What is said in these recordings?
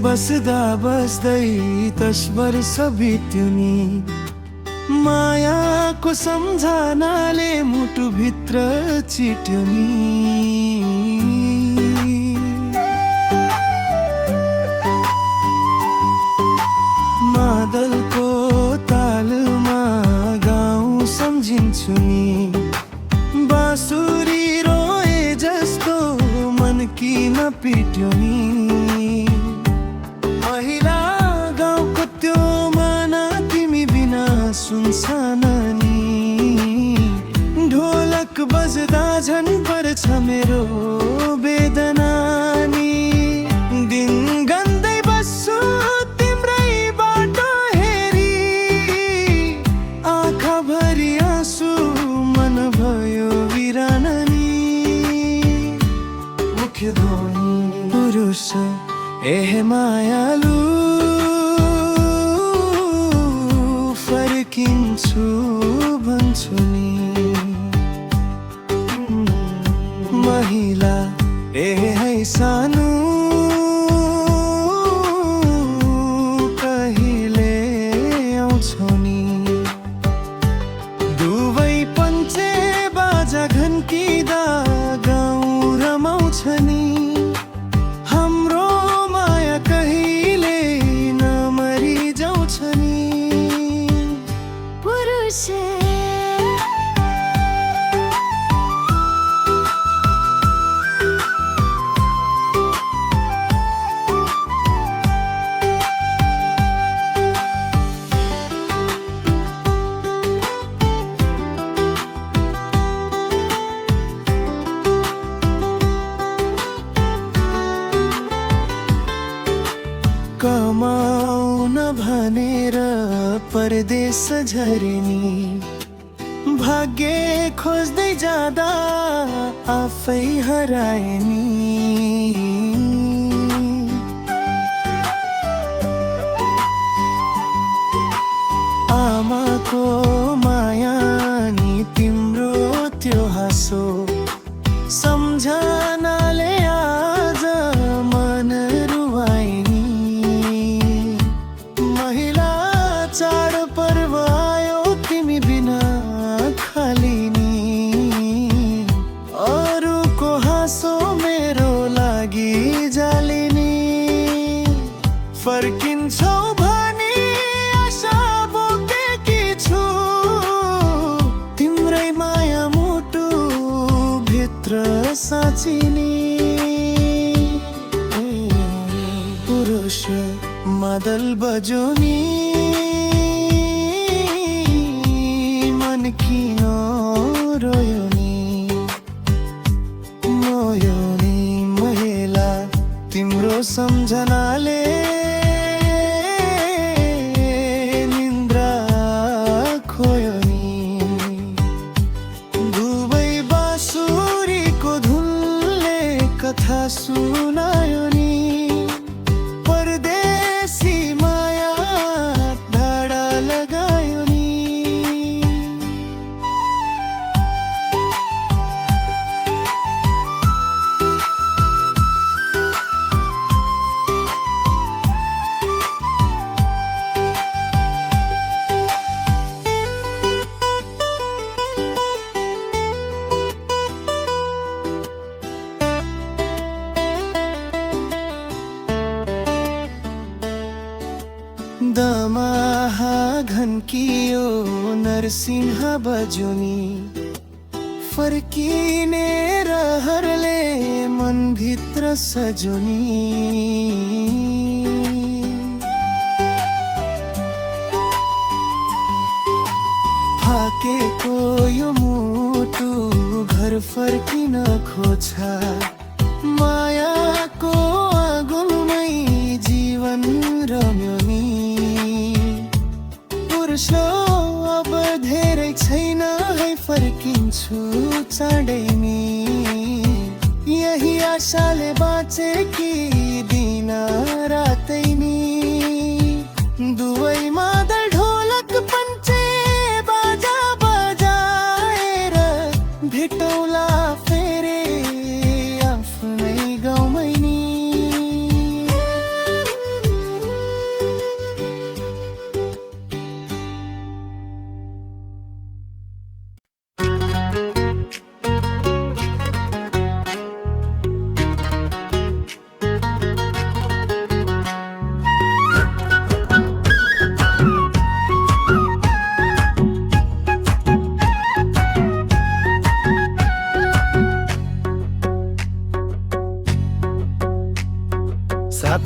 बस्दा बस्दै 10 वर्ष बित्यो नि। मायाको सम्झनाले मुटुभित्र चिट्यो नि। मादलको तालमा गाउँ सम्झिन्छु नि। बाँसुरी रोए जस्तो मन किन पिट्यो नि। महिला गाउँको त्यो माना तिमी बिना सुनसान नि। ढोलक बज्दा झन् पर्छ मेरो वेदना नि। दिन गन्दै बस्छु तिम्रै बाटो हेरी। आँखाभरि आँसु मन भयो वीरान नि। मुख्य ध्वनि पुरुष ए मायालु फर्किन्छु भन्छु नि। महिला ए है सानो कहिले आउँछौ नि। दुवै पञ्चे बाजा घन्किँदा गाउँ रमाउँछ नि। कमाउन भनेर परदेश झरेनी। भाग्य खोज्दै जाँदा आफै हराए नि। आमाको माया नि तिम्रो त्यो हाँसो सम्झनाले आज मन रुवाए नि। महिला चाड पर्व आयो तिमी बिना खाली नि। अरूको हाँसो मेरो लागि जालिनी। फर्किन्छौ भनी आशा बोकेकी छु। तिम्रै माया मुटु भित्र साँचिनी। पुरुष मादल बज्यो नि। मन किन रोयो नि। मोयो नि महिला तिम्रो सम्झनाले निन्द्रा खोयो नि। दुवै बाँसुरीको धुनले कथा सुनायो नि। दमाहा घन्कियो नरसिंह बज्यो नि। फर्किने रहरले मनभित्र सज्यो नि। फाकेको यो मुटु घर फर्किन खोज्छ। मायाको आगोमै जीवन रम्यो नि। पुरुष अब धेरै छैन है फर्किन्छु चाँडै नि। यही आशाले बाँचेकी दिन रातै नि। दुवै मादल ढोलक पञ्चे बाजा बजाएर भेटौला फेरि आफ्नै गाउँमै नि।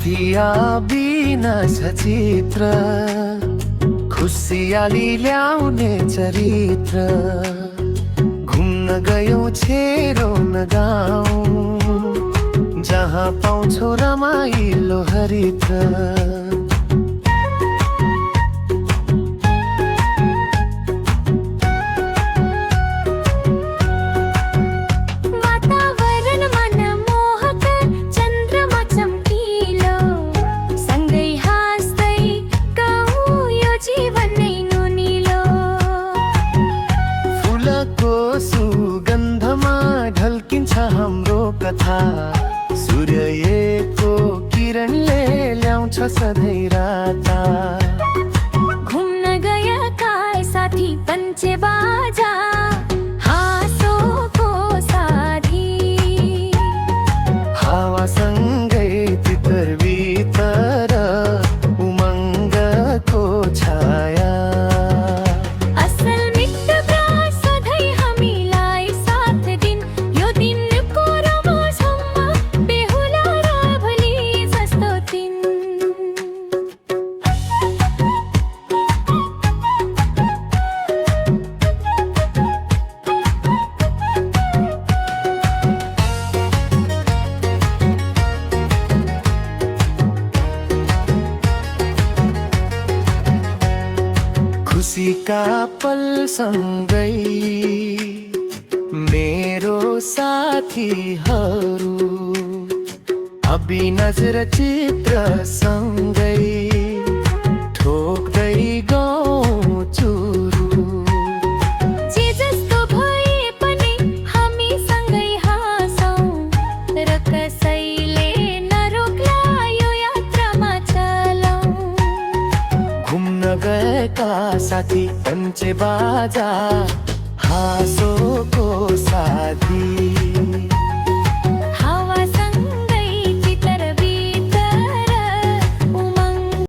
साथिया बिना सचित्र खुसियाली ल्याउने चरित्र घुम्न गयौ छेरो न गाउँ जहाँ पाउँछौ रमाइलो हरित्र सुगन्धमा ढल्किन्छ हाम्रो कथा सूर्य एकको किरणले ल्याउँछ सधैँ राता घुम्न गएका साथी पञ्चे बाजा हाँसोको साथी हावासँगै तितर बितर उमङ्गको छाया खुसीका पलसँगै मेरो साथीहरू अभिनजर चित्रसँगै ठोक्दै गयौँ चुरू जे जस्तो भए पनि हामी सँगै हाँसौँ र कसैले नरोक्ला यो यात्रामा चलौँ घुम्न गएका साथी पञ्चे बाजा हाँसोको साथी हावासँगै चितर बितर उमङ्ग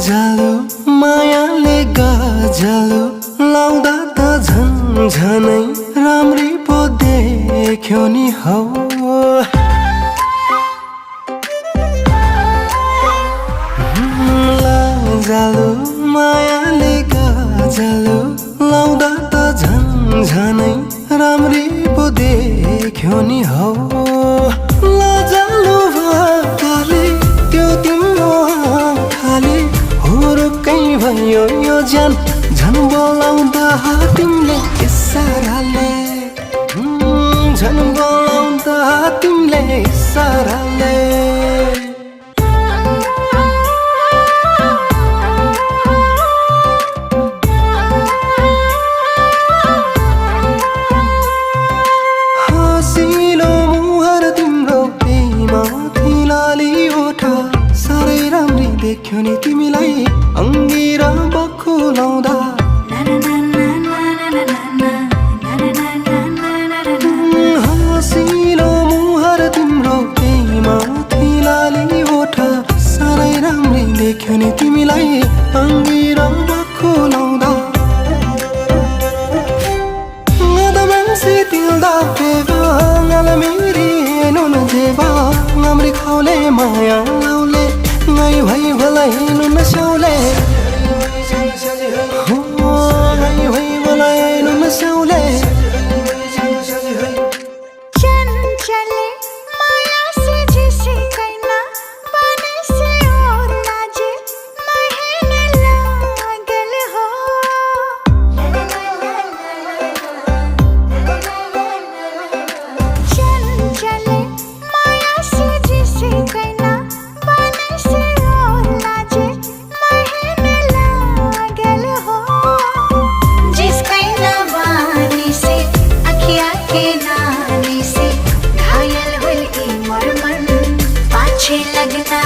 जालो मायाले गाजालो लाउँदा त झनै राम्री पो देख्यो नि हौ जालो मायाले गाजालो लाउँदा त झनै राम्री पो देख्यो नि हौ लाजालो भाकाले त्यो तिम्रो आँखाले हुरुक्कै भयो यो ज्यान झन् बोलाउँदा तिमीले इसाराले झन् बोलाउँदा तिमीले इसाराले हँसिलो मुहार तिम्रो माथि लाली ओठा साह्रै राम्री देख्यो नि तिमीलाई अङ्गिर बक्खु लाउँदा हँसिलो मुहार तिम्रो माथि लाली ओठा साह्रै राम्री देख्यो नि तिमीलाई अङ्गिर बक्खु लाउँदा तिल्दा फेवा मेरी नुन जेवा नम्री खाउले माया लाउले ngay भई भलाई नुन स्याउले ngay भई भलाई नुन स्याउले चञ्चले माया से जिसे कैना बने से और लाजे महीने लागल हो चञ्चले माया से जिसे कैना बने से और लाजे महीने लागल हो जिस कैना बानी से अखिया के नानी से घायल हुई मोर मन पाछे लगना